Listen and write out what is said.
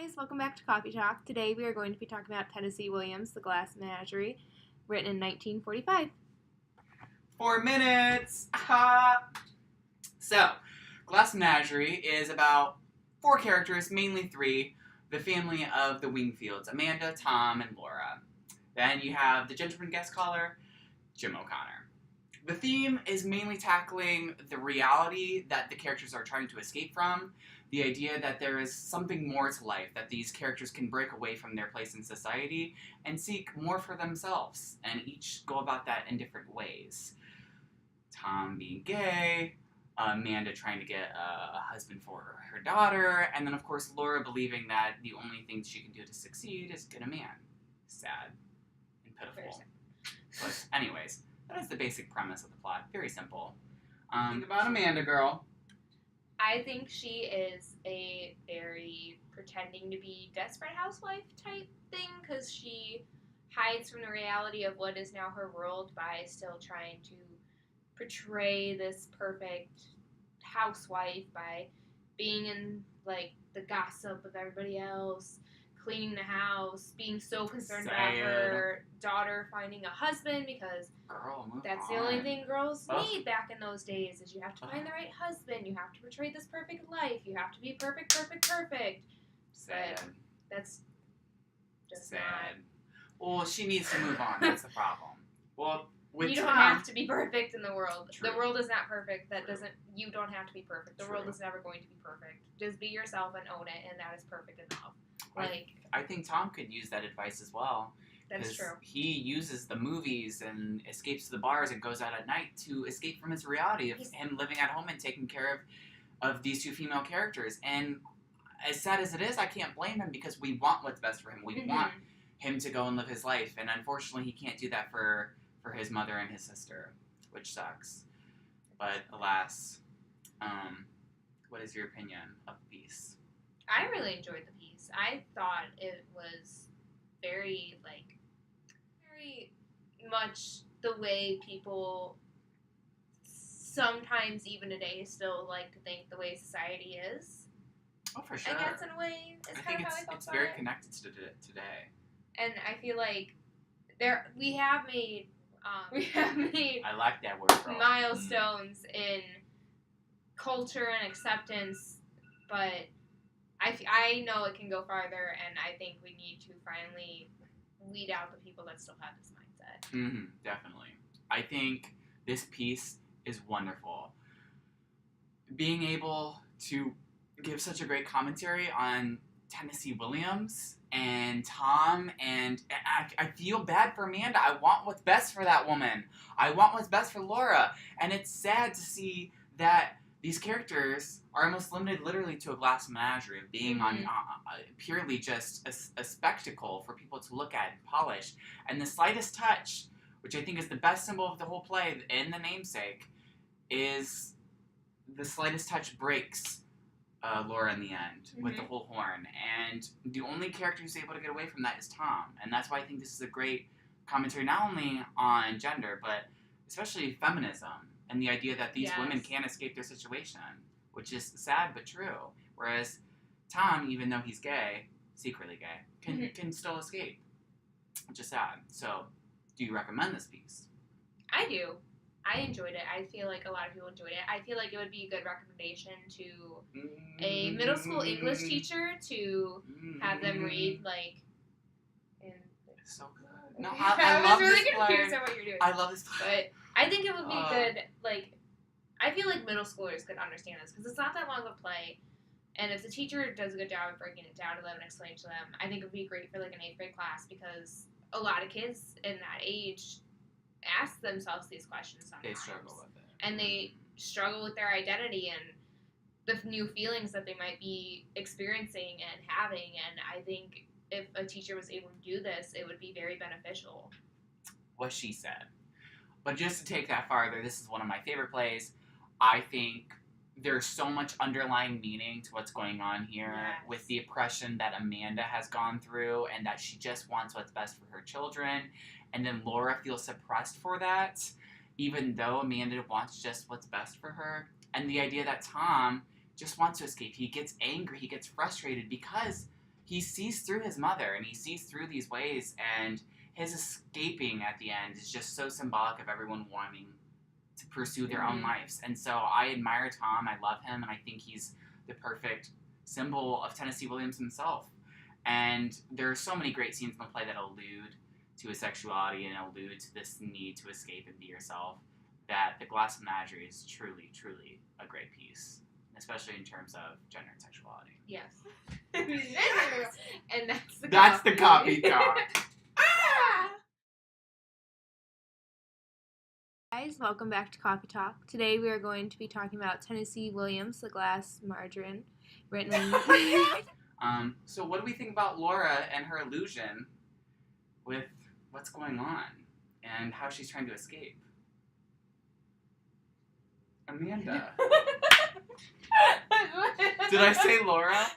guys, welcome back to Coffee Talk. Today we are going to be talking about Tennessee Williams' The Glass Menagerie, written in 1945. 4 minutes! Ha! So, Glass Menagerie is about 4 characters, mainly 3, the family of the Wingfields, Amanda, Tom, and Laura. Then you have the gentleman guest caller, Jim O'Connor. The theme is mainly tackling the reality that the characters are trying to escape from, the idea that there is something more to life, that these characters can break away from their place in society and seek more for themselves, and each go about that in different ways. Tom being gay, Amanda trying to get a husband for her daughter, and then of course Laura believing that the only thing she can do to succeed is get a man. Sad and pitiful. But anyways, that is the basic premise of the plot. Very simple. Think about Amanda, girl. I think she is a very pretending to be desperate housewife type thing because she hides from the reality of what is now her world by still trying to portray this perfect housewife by being in like the gossip of everybody else, cleaning the house, being so concerned about her daughter finding a husband because that's the only thing girls need back in those days is you have to find the right husband, you have to portray this perfect life, you have to be perfect. Sad. But that's just sad. not. Well, she needs to move on. That's the problem. Well, with you don't Tom, have to be perfect in the world. True. The world is not perfect. That True. doesn't. You don't have to be perfect. The world is never going to be perfect. Just be yourself and own it, and that is perfect enough. I think Tom could use that advice as well. That's true. He uses the movies and escapes to the bars and goes out at night to escape from his reality of him living at home and taking care of these 2 female characters. And as sad as it is, I can't blame him because we want what's best for him. We want him to go and live his life. And unfortunately, he can't do that for his mother and his sister, which sucks. But alas, what is your opinion of the piece? I really enjoyed the piece. I thought it was very much the way people sometimes even today still like to think the way society is. Oh, for sure. I guess in a way, it's kind of how I felt about it. It's very connected to today. And I feel like we have made I like that word, bro. milestones in culture and acceptance, but I know it can go farther, and I think we need to finally weed out the people that still have this mindset. Definitely. I think this piece is wonderful. Being able to give such a great commentary on Tennessee Williams and Tom, and I feel bad for Amanda. I want what's best for that woman. I want what's best for Laura. And it's sad to see that these characters are almost limited literally to a glass menagerie of being on purely just a spectacle for people to look at and polish. And the slightest touch, which I think is the best symbol of the whole play in the namesake, is the slightest touch breaks Laura in the end with the whole horn. And the only character who's able to get away from that is Tom. And that's why I think this is a great commentary not only on gender, but especially feminism. And the idea that these women can't escape their situation, which is sad but true. Whereas Tom, even though he's gay, secretly gay, can still escape, which is sad. So, do you recommend this piece? I do. I enjoyed it. I feel like a lot of people enjoyed it. I feel like it would be a good recommendation to a middle school English teacher to have them read, It's so good. No, I love was really this confused at what you're doing. I love this play. But I think it would be good, I feel like middle schoolers could understand this, because it's not that long of a play, and if the teacher does a good job of breaking it down to them and explaining to them, I think it would be great for, an 8th grade class, because a lot of kids in that age ask themselves these questions sometimes. They struggle with it. And they struggle with their identity and the new feelings that they might be experiencing and having, and I think if a teacher was able to do this, it would be very beneficial. What she said. But just to take that farther, this is one of my favorite plays. I think there's so much underlying meaning to what's going on here with the oppression that Amanda has gone through and that she just wants what's best for her children. And then Laura feels suppressed for that, even though Amanda wants just what's best for her. And the idea that Tom just wants to escape. He gets angry. He gets frustrated because he sees through his mother, and he sees through these ways, and his escaping at the end is just so symbolic of everyone wanting to pursue their own lives. And so I admire Tom, I love him, and I think he's the perfect symbol of Tennessee Williams himself. And there are so many great scenes in the play that allude to his sexuality and allude to this need to escape and be yourself, that the Glass Menagerie is truly, truly a great piece, especially in terms of gender and sexuality. Yes. And That's the copy talk. Guys, welcome back to Coffee Talk. Today we are going to be talking about Tennessee Williams, the Glass Margarine, written So what do we think about Laura and her illusion with what's going on and how she's trying to escape? Amanda. Did I say Laura?